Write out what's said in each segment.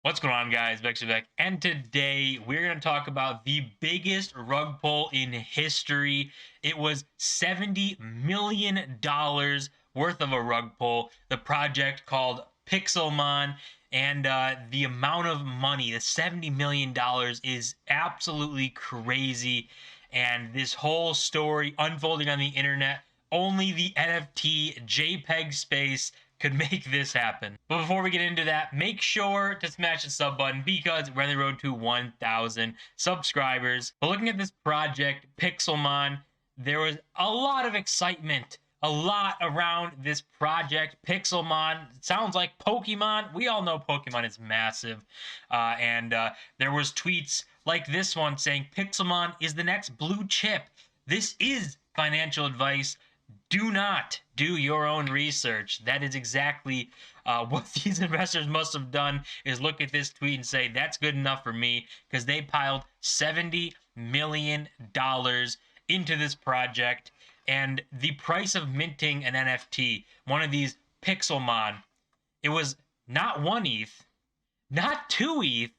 What's going on, guys? Bexio, and today we're going to talk about the biggest rug pull in history. It was $70 million worth of a rug pull. The project called Pixelmon, and the amount of money, the $70 million, is absolutely crazy. And this whole story unfolding on the internet, only the NFT JPEG space could make this happen. But before we get into that, make sure to smash the sub button because we're on the road to 1,000 subscribers. But looking at this project, Pixelmon, there was a lot of excitement, a lot around this project. Pixelmon sounds like Pokemon. We all know Pokemon is massive. And there was tweets like this one saying Pixelmon is the next blue chip. This is financial advice. Do not do your own research. That is exactly what these investors must have done, is look at this tweet and say that's good enough for me, because they piled $70 million into this project. And the price of minting an NFT, one of these Pixelmon, it was not 1 ETH, not 2 ETH,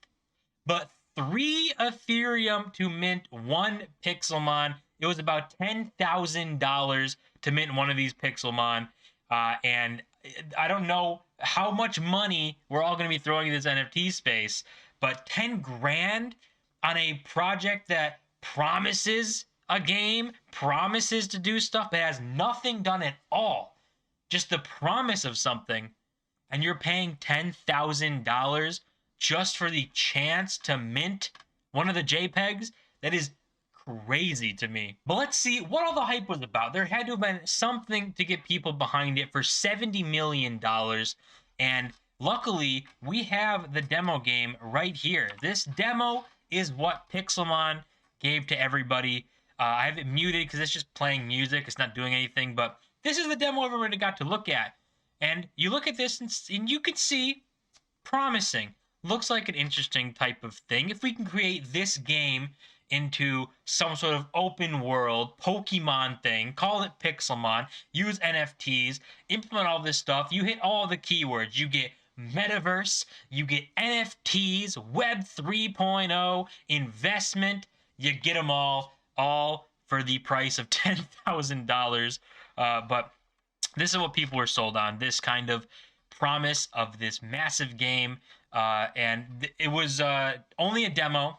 but 3 Ethereum to mint one Pixelmon. It was about $10,000 to mint one of these Pixelmon. And I don't know how much money we're all going to be throwing in this NFT space, but 10 grand on a project that promises a game, promises to do stuff, but has nothing done at all. Just the promise of something, and you're paying $10,000 just for the chance to mint one of the JPEGs? That is crazy to me. But let's see what all the hype was about. There had to have been something to get people behind it for $70 million. And luckily, we have the demo game right here. This demo is what Pixelmon gave to everybody. I have it muted because it's just playing music. It's not doing anything. But this is the demo everybody got to look at. And you look at this and you can see promising. Looks like an interesting type of thing. If we can create this game into some sort of open world Pokemon thing, call it Pixelmon, use NFTs, implement all this stuff, you hit all the keywords. You get metaverse, you get NFTs, Web 3.0, investment, you get them all for the price of $10,000. But this is what people were sold on, this kind of promise of this massive game. And it was only a demo,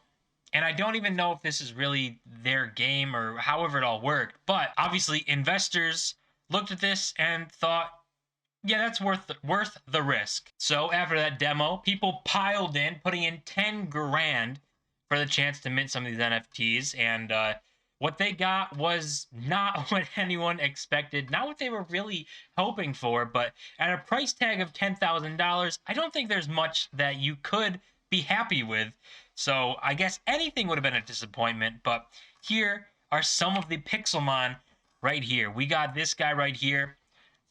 and I don't even know if this is really their game or however it all worked. But obviously, investors looked at this and thought, yeah, that's worth the risk. So after that demo, people piled in, putting in 10 grand for the chance to mint some of these NFTs. And what they got was not what anyone expected, not what they were really hoping for. But at a price tag of $10,000, I don't think there's much that you could be happy with. So I guess anything would have been a disappointment. But here are some of the Pixelmon right here. We got this guy right here.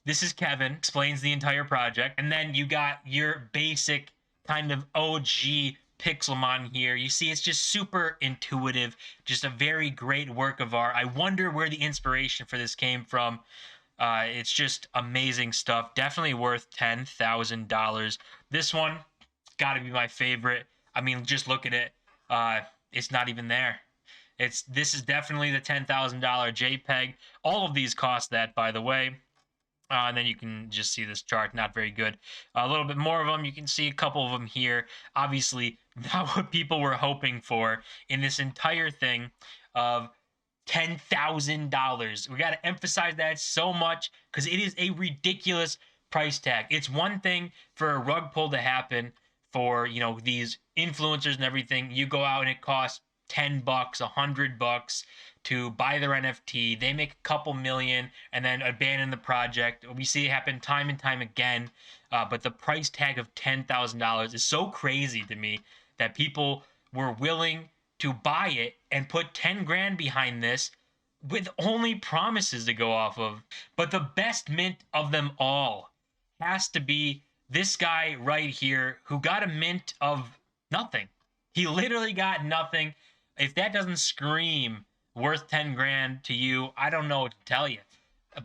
This is Kevin, explains the entire project. And then you got your basic kind of OG Pixelmon here. You see, it's just super intuitive, just a very great work of art. I wonder where the inspiration for this came from. It's just amazing stuff. Definitely worth $10,000. This one, got to be my favorite. I mean, just look at it. It's not even there. This is definitely the $10,000 JPEG. All of these cost that, by the way. And then you can just see this chart, not very good. A little bit more of them. You can see a couple of them here. Obviously, not what people were hoping for in this entire thing of $10,000. We got to emphasize that so much because it is a ridiculous price tag. It's one thing for a rug pull to happen for, you know, these influencers and everything. You go out and it costs $10, $100 to buy their NFT. They make a couple million and then abandon the project. We see it happen time and time again. But the price tag of $10,000 is so crazy to me that people were willing to buy it and put 10 grand behind this with only promises to go off of. But the best mint of them all has to be this guy right here who got a mint of nothing. He literally got nothing. If that doesn't scream worth 10 grand to you, I don't know what to tell you.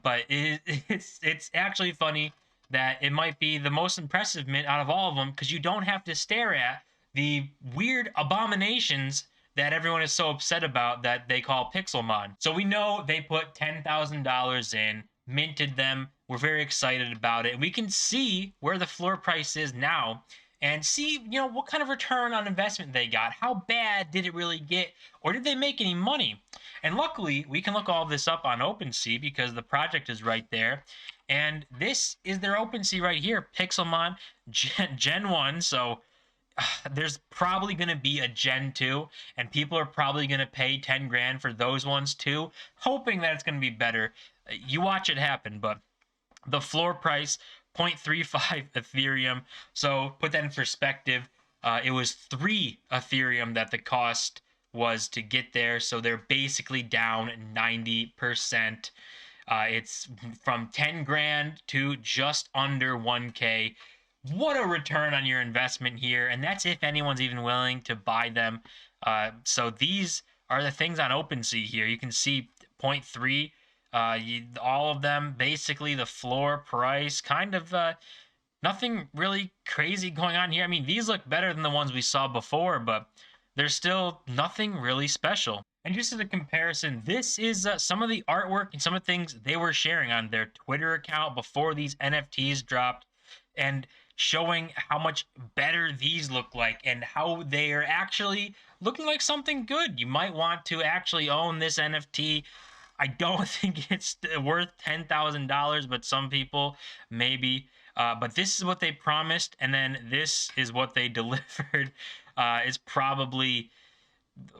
But it's actually funny that it might be the most impressive mint out of all of them, because you don't have to stare at the weird abominations that everyone is so upset about that they call Pixelmon. So we know they put $10,000 in, minted them. We're very excited about it. And we can see where the floor price is now and see, what kind of return on investment they got. How bad did it really get? Or did they make any money? And luckily, we can look all this up on OpenSea because the project is right there. And this is their OpenSea right here, Pixelmon Gen 1. So there's probably going to be a Gen 2, and people are probably going to pay 10 grand for those ones too, hoping that it's going to be better. You watch it happen. But the floor price, 0.35 Ethereum. So put that in perspective. It was 3 Ethereum that the cost was to get there. So they're basically down 90%. It's from 10 grand to just under 1K. What a return on your investment here. And that's if anyone's even willing to buy them. So these are the things on OpenSea here. You can see 0.3. All of them, basically the floor price, kind of nothing really crazy going on here. I mean, these look better than the ones we saw before, but there's still nothing really special. And just as a comparison, this is some of the artwork and some of the things they were sharing on their Twitter account before these NFTs dropped, and showing how much better these look like and how they are actually looking like something good. You might want to actually own this NFT. I don't think it's worth $10,000, but some people maybe. But this is what they promised, and then this is what they delivered. Is probably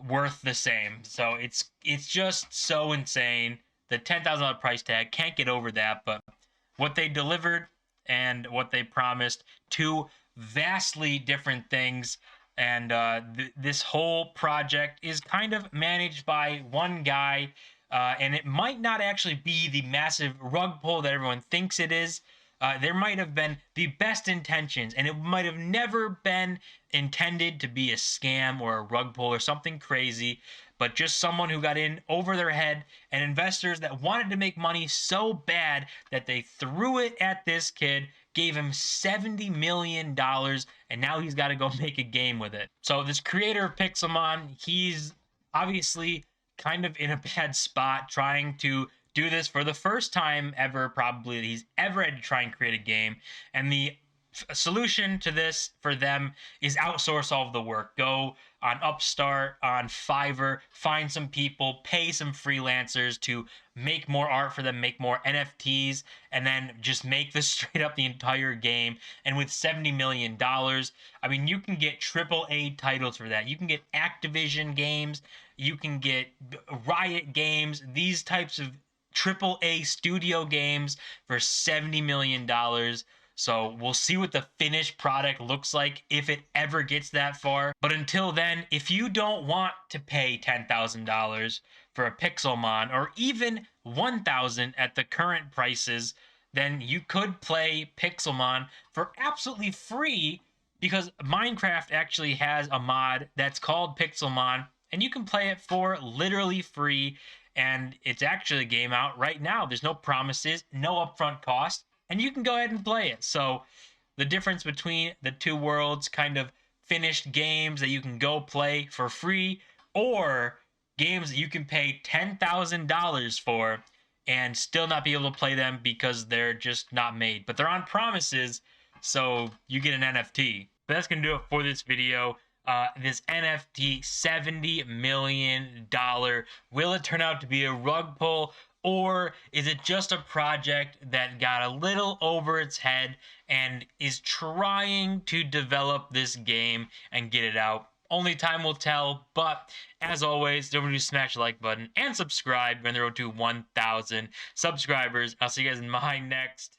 worth the same. So it's just so insane. The $10,000 price tag, can't get over that. But what they delivered and what they promised, 2 vastly different things. And this whole project is kind of managed by one guy. And it might not actually be the massive rug pull that everyone thinks it is. There might have been the best intentions, and it might have never been intended to be a scam or a rug pull or something crazy, but just someone who got in over their head, and investors that wanted to make money so bad that they threw it at this kid, gave him $70 million, and now he's got to go make a game with it. So this creator of Pixelmon, he's obviously kind of in a bad spot, trying to do this for the first time ever, probably, that he's ever had to try and create a game. And the solution to this for them is outsource all of the work. Go on Upstart, on Fiverr, find some people, pay some freelancers to make more art for them, make more NFTs, and then just make this straight up the entire game. And with $70 million, I mean, you can get AAA titles for that. You can get Activision games, you can get Riot games, these types of AAA studio games for $70 million. So we'll see what the finished product looks like if it ever gets that far. But until then, if you don't want to pay $10,000 for a Pixelmon, or even $1,000 at the current prices, then you could play Pixelmon for absolutely free, because Minecraft actually has a mod that's called Pixelmon, and you can play it for literally free. And it's actually a game out right now. There's no promises, no upfront cost, and you can go ahead and play it. So the difference between the two worlds, kind of finished games that you can go play for free, or games that you can pay $10,000 for and still not be able to play them because they're just not made. But they're on promises, so you get an NFT. But that's going to do it for this video. This NFT, $70 million. Will it turn out to be a rug pull, or is it just a project that got a little over its head and is trying to develop this game and get it out? Only time will tell. But as always, don't forget to smash the like button and subscribe when the road to 1,000 subscribers. I'll see you guys in my next